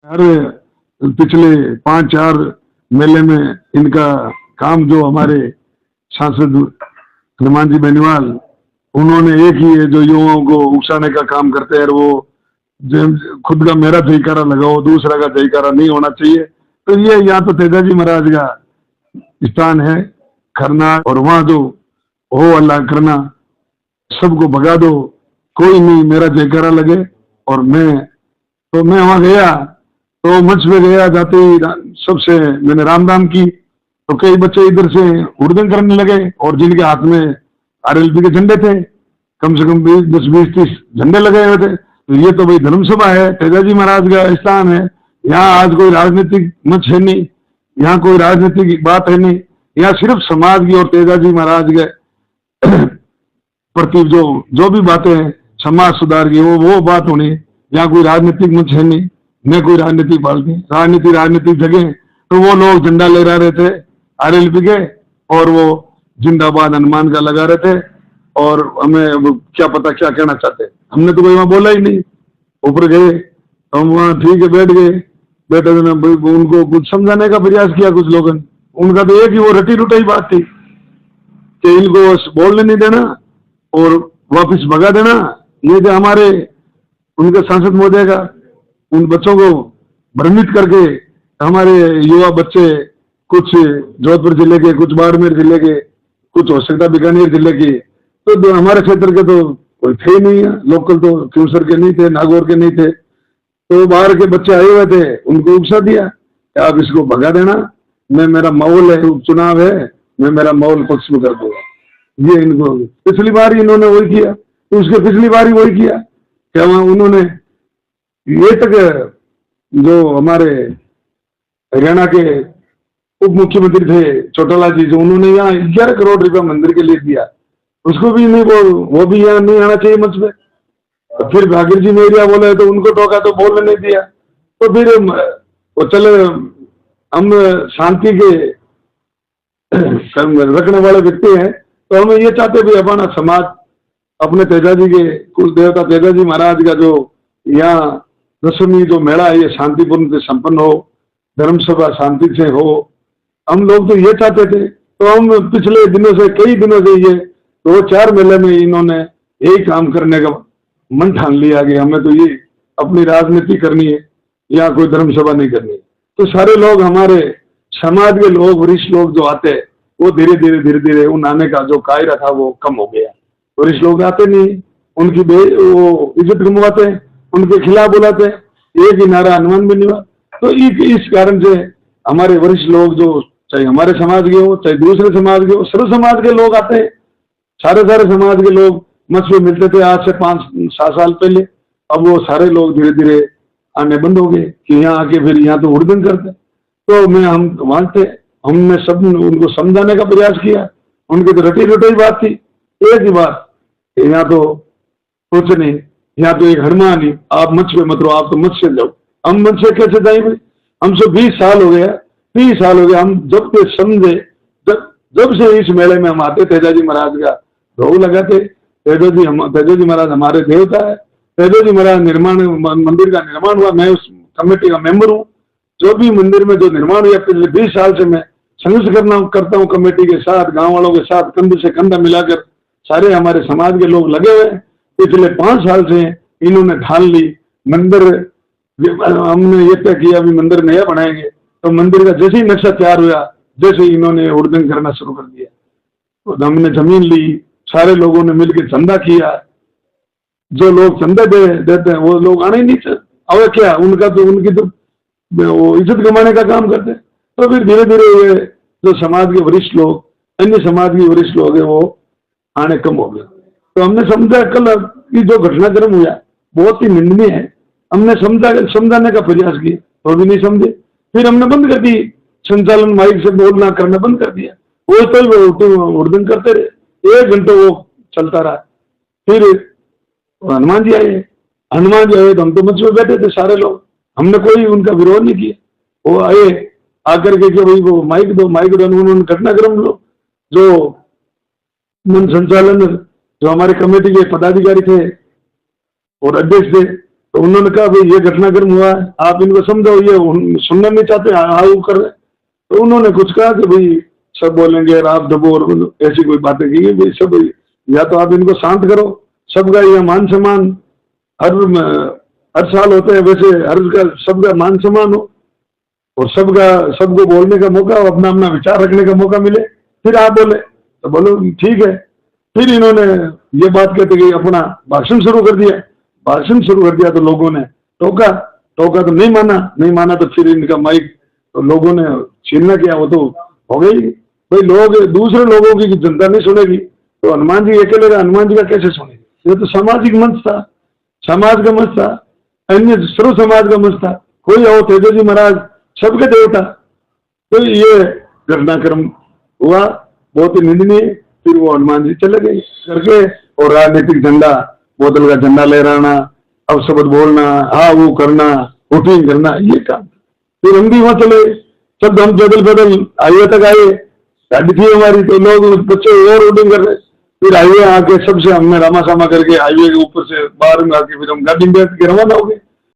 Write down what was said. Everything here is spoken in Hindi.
हर पिछले 5-4 मेले में इनका काम, जो हमारे सांसद हनुमान जी बेनीवाल, उन्होंने एक ही है जो युवाओं को उकसाने का काम करते हैं। वो खुद का मेरा जयकारा लगाओ, दूसरा का जयकारा नहीं होना चाहिए। तो ये यहाँ तो तेजाजी महाराज का स्थान है करना, और वहां जो हो अल्लाह करना, सबको भगा दो, कोई नहीं मेरा जयकारा लगे। और मैं वहां गया तो मंच पे गया, जाते ही सबसे मैंने राम राम की, तो कई बच्चे इधर से हुड़दंग करने लगे, और जिनके हाथ में आरएलपी के झंडे थे, कम से कम 10-20-30 झंडे लगे हुए थे। तो ये तो भाई धर्मसभा है, तेजाजी महाराज का स्थान है, यहाँ आज कोई राजनीतिक मंच है नहीं, यहाँ कोई राजनीतिक बात है नहीं, यहाँ सिर्फ समाज की और तेजाजी महाराज के प्रति जो भी बातें हैं समाज सुधार की, वो बात होनी। यहाँ कोई राजनीतिक मंच है नहीं, न कोई राजनीतिक पार्टी, राजनीतिक जगह तो वो लोग झंडा ले रहे थे आरएलपी के, और वो जिंदाबाद हनुमान का लगा रहे थे, और हमें क्या पता क्या कहना चाहते। हमने तो कोई वहां बोला ही नहीं। ऊपर गए, हम वहां ठीक है बैठ गए, बैठे उनको कुछ समझाने का प्रयास किया कुछ लोगों ने। उनका तो एक ही वो रटी रुटाई बात थी कि इनको बोलने नहीं देना और वापिस भगा देना। ये जो हमारे उनके सांसद महोदय का उन बच्चों को भ्रमित करके, हमारे युवा बच्चे कुछ जोधपुर जिले के, कुछ बाड़मेर जिले के, कुछ हो सकता बीकानेर जिले के, तो हमारे क्षेत्र के तो कोई थे नहीं है, लोकल तो क्यूसर के नहीं थे, नागौर के नहीं थे, तो बाहर के बच्चे आए हुए थे, उनको उकसा दिया कि आप इसको भगा देना, मैं मेरा माहौल है, उपचुनाव है, मैं मेरा माहौल पक्ष में कर दूंगा। ये इनको पिछली बार इन्होंने वही किया, तो उसके पिछली बार ही वही किया क्या उन्होंने ये तक जो हमारे हरियाणा के उप मुख्यमंत्री थे चौटाला जी, जो उन्होंने यहाँ 11 करोड़ रुपया मंदिर के लिए दिया, उसको भी नहीं, वो भी यहाँ नहीं आना चाहिए मंच में। तो फिर भागीर जी मेरिया बोले तो उनको टोका, तो बोलने नहीं दिया। तो फिर वो चले, हम शांति के रखने वाले व्यक्ति हैं, तो हमें ये चाहते भी अपना समाज, अपने तेजाजी के कुल देवता तेजाजी महाराज का जो यहाँ 10वीं जो मेला है ये शांतिपूर्ण से संपन्न हो, धर्म सभा शांति से हो। हम लोग तो ये चाहते थे। तो हम पिछले दिनों से, कई दिनों से, ये 2-4 मेले में इन्होंने यही काम करने का मन ठान लिया कि हमें तो ये अपनी राजनीति करनी है, यहाँ कोई धर्म सभा नहीं करनी। तो सारे लोग, हमारे समाज के लोग, वरिष्ठ लोग जो आते, वो धीरे धीरे उन आने का जो कायरा था वो कम हो गया। वरिष्ठ लोग आते नहीं, उनकी वो इज्जत गंवाते, उनके खिलाफ बुलाते, एक ही नारा हनुमान बेनीवाल। तो इस कारण से हमारे वरिष्ठ लोग, जो चाहे हमारे समाज के हो चाहे दूसरे समाज के हो, सर्व समाज के लोग आते हैं। सारे समाज के लोग मंच पे मिलते थे आज से 5-7 साल पहले। अब वो सारे लोग धीरे धीरे आने बंद हो गए कि यहाँ आके फिर यहाँ तो हुड़दंग करते। तो हम वहां थे, हमने सब उनको समझाने का प्रयास किया, उनकी तो रटी रटाई बात थी, एक ही बात, यहाँ तो कुछ नहीं, यहाँ तो एक हनुमान ही, आप मंच पे मत रहो, आप तो मंच से जाओ। हम मंच से कैसे जाएंगे? हमसे 20 साल हो गया, 30 साल हो गया, हम जब से समझे, जब से इस मेले में हम आते, तेजाजी महाराज का भोग लगाते। तेजाजी महाराज हमारे देवता है। तेजाजी महाराज मंदिर का निर्माण हुआ, मैं उस कमेटी का मेंबर हूँ। जो भी मंदिर में जो निर्माण हुआ पिछले 20 साल से मैं संघर्ष करता हूँ कमेटी के साथ, गाँव वालों के साथ, कंधे से कंधा मिलाकर सारे हमारे समाज के लोग लगे हुए। पिछले 5 साल से इन्होंने ठान ली मंदिर, हमने ये तय किया अभी मंदिर नया बनाएंगे। तो मंदिर का जैसे ही नक्शा तैयार हुआ, जैसे इन्होंने हुड़दंग करना शुरू कर दिया। तो हमने जमीन ली, सारे लोगों ने मिलकर चंदा किया। जो लोग चंदा देते हैं वो लोग आने ही नहीं, अब क्या उनका तो, उनकी तो वो इज्जत कमाने का काम करते। तो फिर धीरे धीरे ये जो समाज के वरिष्ठ लोग, अन्य समाज के वरिष्ठ लोग हैं, वो आने कम हो गए। तो हमने समझा, कल की जो घटनाक्रम हुआ बहुत ही निंदनीय है, हमने समझाने का प्रयास किया तो भी नहीं समझे। फिर हमने बंद कर दी, संचालन माइक से बोलना करना बंद कर दिया। वो तो हुड़दंग करते रहे, 1 घंटे वो चलता रहा। फिर हनुमान जी आए तो हम तो मंच में बैठे थे सारे लोग, हमने कोई उनका विरोध नहीं किया। वो आए आकर के कि भाई वो माइक दो, उन्होंने घटनाक्रम लो। जो मन संचालन, जो हमारे कमेटी के पदाधिकारी थे और अध्यक्ष थे, तो उन्होंने कहा भाई ये घटनाक्रम हुआ है, आप इनको समझाओ, ये सुनना नहीं चाहते, हाँ कर रहे। तो उन्होंने कुछ कहा कि भाई सब बोलेंगे आप दबो, और ऐसी कोई बातें की भाई सब, या तो आप इनको शांत करो, सबका यह मान सम्मान हर साल होते हैं, वैसे हर का सबका मान सम्मान हो और सबको बोलने का मौका, अपना अपना विचार रखने का मौका मिले, फिर आप बोले। तो बोलो ठीक है। फिर इन्होंने ये बात कहते कि अपना भाषण शुरू कर दिया। भाषण शुरू कर दिया तो लोगों ने टोका तो नहीं माना तो फिर इनका माइक तो लोगों ने छीनना किया, वो तो हो गई भाई। लोग दूसरे लोगों की जनता नहीं सुनेगी तो हनुमान जी अकेले हनुमान जी का कैसे सुनेगी? ये तो सामाजिक मंच था, समाज का मंच था, अन्य सर्व समाज का मंच था, कोई हो तेजा जी महाराज सबके देवता। तो ये घटनाक्रम हुआ, बहुत ही निंदनीय। फिर वो हनुमान जी चले गए करके, और राजनीतिक झंडा, बोतल का झंडा लहराना, अब शब्द बोलना, हाँ वो करना, वोटिंग करना, ये काम। फिर हम भी वहां चले, जब हम पैदल हाईवे तक आए, गाड़ी थी हमारी, तो लोग बच्चे और वोटिंग कर रहे। फिर हाईवे आके सबसे हमने रामा सामा करके हाईवे के ऊपर से बाहर में आके फिर हम गाड़ी में बैठ के रवाना हो गए।